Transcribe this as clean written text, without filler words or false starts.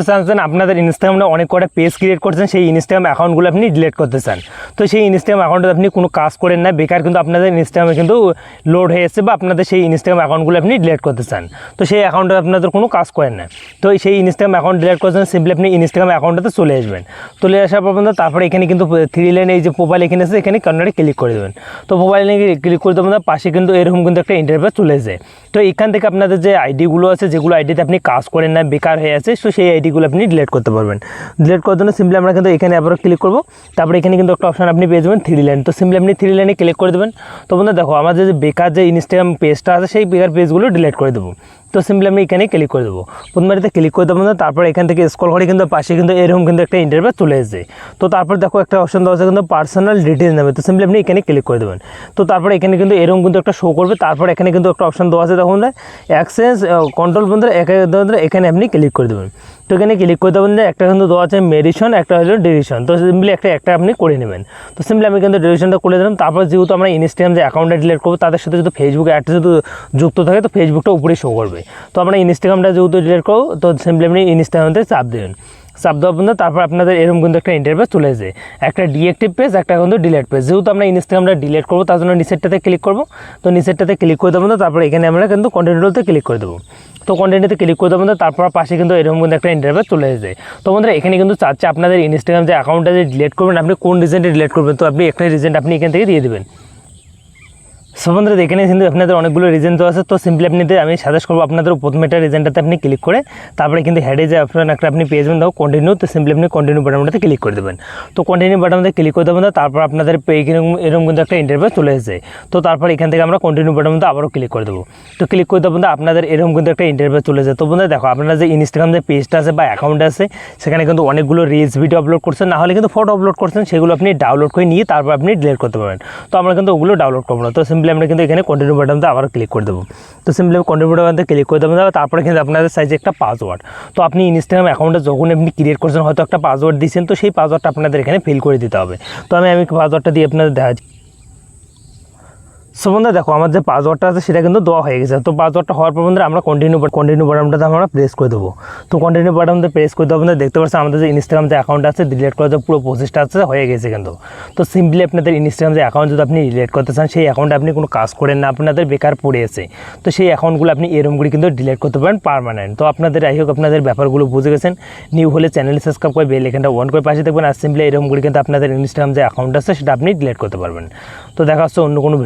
চাচ্ছেন আপনাদের ইনস্টাগ্রামে অনেক কটা পেজ ক্রিয়েট করছেন, সেই ইনস্টাগ্রাম অ্যাকাউন্টগুলো আপনি ডিলিট করতে চান। তো সেই ইনস্টাগ্রাম অ্যাকাউন্টে আপনি কোনো কাজ করেন না, বেকার কিন্তু আপনাদের ইনস্টাগ্রামে কিন্তু লোড হয়ে এসেছে বা আপনাদের সেই ইনস্টাগ্রাম অ্যাকাউন্টগুলো আপনি ডিলিট করতে চান। তো সেই অ্যাকাউন্টে আপনাদের কোনো কাজ করেন না। তো সেই ইনস্টাগ্রাম অ্যাকাউন্ট ডিলিট করছেন, সিম্পলি আপনি ইনস্টাগ্রাম অ্যাকাউন্টটাতে চলে আসবেন। চলে আসার পর তারপরে এখানে কিন্তু 3 লাইন এই যে প্রোফাইল এখানে আছে, এখানে কর্নারে ক্লিক করে দেবেন। তো প্রোফাইলে ক্লিক করে দেবেন, পাশে কিন্তু এরকম কিন্তু একটা ইন্টারফেস চলে যায়। তো এখান থেকে আপনাদের যে আইডিগুলো আছে, যেগুলো আইডিতে আপনি কাজ করেন না, বেকার হয়ে আছে, তো সেই আইডিগুলো আপনি ডিলিট করতে পারবেন। ডিলিট করার জন্য সিম্পলি আমরা কিন্তু এখানে আবার ক্লিক করব। তারপরে এখানে কিন্তু একটা অপশন আপনি পেয়ে যাবেন 3 লাইন। তো সিম্পলি আপনি 3 লাইনে ক্লিক করে দেবেন। তো বন্ধুরা দেখো, আমাদের যে বেকার যে ইনস্টাগ্রাম পেজটা আছে, সেই বেকার পেজগুলো ডিলিট করে দেবো। তো সিম্পলি আমি এখানে ক্লিক করে দেবো। প্রথমবারিতে ক্লিক করে দেবো না, তারপর এখান থেকে স্ক্রল করে কিন্তু পাশে কিন্তু এরকম কিন্তু একটা ইন্টারফেস চলে এসেছে। তো তারপর দেখো একটা অপশন দেওয়া আছে কিন্তু পার্সোনাল ডিটেলস নামে। তো সিম্পলি আপনি এখানে ক্লিক করে দেবেন। তো তারপরে এখানে কিন্তু এরকম কিন্তু একটা শো করবে। তারপর এখানে কিন্তু একটা অপশন দেওয়া আছে, দেখুন অ্যাক্সেস কন্ট্রোল বন্ধুরা, এখানে আপনি ক্লিক করে দেবেন। তো এখানে ক্লিক করে দেবেন, একটা কিন্তু দেওয়া আছে মেডিসন, একটা হলো ডিরেকশন। তো সিম্পলি একটা আপনি করে নেবেন। তো সিম্পলি আমি কিন্তু ডিরেকশনটা করে দিলাম। তারপর যেহেতু আমরা ইনস্টাগ্রাম যে অ্যাকাউন্টটা ডিলিট করবো, তাদের সাথে যদি ফেসবুক অ্যাডটা যদি যুক্ত থাকে, তো ফেসবুকটা উপরে শো করবে। তো আমরা ইনস্টাগ্রামটা যেহেতু ডিলিট করবো, তো সিম্পলি আপনি ইনস্টাগ্রামতে চাপ দেবেন। চাপ দেওয়ার পর তারপর আপনাদের এরকম কিন্তু একটা ইন্টারফেস চলে আসে, একটা ডিএক্টিভ পেজ, একটা কিন্তু ডিলিট পেজ। যেহেতু আমরা ইনস্টাগ্রামটা ডিলিট করবো, তার জন্য নিচেরটাতে ক্লিক করবো। তো নিচেরটাতে ক্লিক করে দেবো, তারপর এখানে আমরা কিন্তু কন্টিনিউতে ক্লিক করে দেবো। তো কন্টেন্টে ক্লিক করে দেবো, তারপর পাশে কিন্তু এরকম কিন্তু একটা ইন্টারফেস চলে এসেছে। তো বন্ধুরা এখানে কিন্তু চাচ্ছে আপনাদের ইনস্টাগ্রাম যে অ্যাকাউন্টটা যে ডিলিট করবেন, আপনি কোন রিজেন্টে ডিলিট করবেন। তো আপনি একটা রিজেন্ট আপনি এখান থেকে দিয়ে দেবেন। সো বন্ধুরা এখানে কিন্তু আপনাদের অনেকগুলো রিজন তো আছে। তো সিম্পলি আমি সাজেস্ট করবো আপনাদের প্রথমেটা রিজনটাতে আপনি ক্লিক করে তারপরে কিন্তু হেডে যে অপশন একটা আপনি পেয়ে যাবেন, দেখো কন্টিনিউ। তো সিম্পলি আপনি কন্টিনিউ বাটনটাতে ক্লিক করে দেবেন। তো কন্টিনিউ বাটনটাতে ক্লিক করে দেবেন, তারপর আপনাদের এরকম কিন্তু একটা ইন্টারফেস চলে এসেছে। তো তারপর এখান থেকে আমরা কন্টিনিউ বাটনটাতে আবারও ক্লিক করে দেবো। তো ক্লিক করে দেবেন, আপনাদের এরকম কিন্তু একটা ইন্টারফেস চলে যায়। তো বন্ধুরা দেখো, আপনারা যে ইনস্টাগ্রাম যে পেজটা আছে বা অ্যাকাউন্ট আছে, সেখানে কিন্তু অনেকগুলো রিলস ভিডিও আপলোড করছেন, না হলে কিন্তু ফটো আপলোড করছেন, সেগুলো আপনি ডাউনলোড করে নিয়ে তারপর আপনি ডিলিট করতে পারেন। তো আমরা কিন্তু ওগুলো ডাউনলোড করবো না। তো সিম্পলি আমরা কিন্তু এখানে কন্টিনিউ বাটনটা আবার ক্লিক করে দেবো। তো সিম্পলি কন্টিনিউ বাটনতে ক্লিক করে দেবেন, তারপরে কিন্তু আপনাদের সাইজে একটা পাসওয়ার্ড। তো আপনি ইনস্টাগ্রাম অ্যাকাউন্টে যখন আপনি ক্রিয়েট করছেন, হয়তো একটা পাসওয়ার্ড দিয়েছেন, তো সেই পাসওয়ার্ডটা আপনাদের এখানে ফিল করে দিতে হবে। তো আমি পাসওয়ার্ডটা দিয়ে আপনাদের দেখাচ্ছি। সো বন্ধুরা দেখো, আমার যে পাসওয়ার্ডটা আছে সেটা কিন্তু দেওয়া হয়ে গেছে। তো পাসওয়ার্ডটা হওয়ার পর বন্ধুরা আমরা কন্টিনিউ বাটনটাতে আমরা প্রেস করে দেবো। তো কন্টিনিউ বাটনটা প্রেস করে দেবো, আপনারা দেখতে পাচ্ছেন আমাদের যে ইনস্টাগ্রাম যে অ্যাকাউন্ট আছে ডিলিট করার যে পুরো প্রসেসটা আছে হয়ে গেছে কিন্তু। তো সিম্পলি আপনাদের ইনস্টাগ্রাম যে অ্যাকাউন্ট যদি আপনি ডিলিট করতে চান, সেই অ্যাকাউন্টে আপনি কোনো কাজ করেন না, আপনাদের বেকার পড়ে আছে, তো সেই অ্যাকাউন্টগুলো আপনি এরকম করে কিন্তু ডিলিট করতে পারেন পারমানেন্ট। তো আপনাদের যাই হোক, আপনাদের ব্যাপারগুলো বুঝে গেছেন। নিউ হলে চ্যানেল সাবস্ক্রাইব করে বেল আইকনটা অন করে পাশে দেখবেন। আর সিম্পলি এরকম করে কিন্তু আপনাদের ইনস্টাগ্রাম যে অ্যাকাউন্ট আছে সেটা আপনি ডিলিট করতে পারবেন। তো দেখা হচ্ছে অন্য কোনো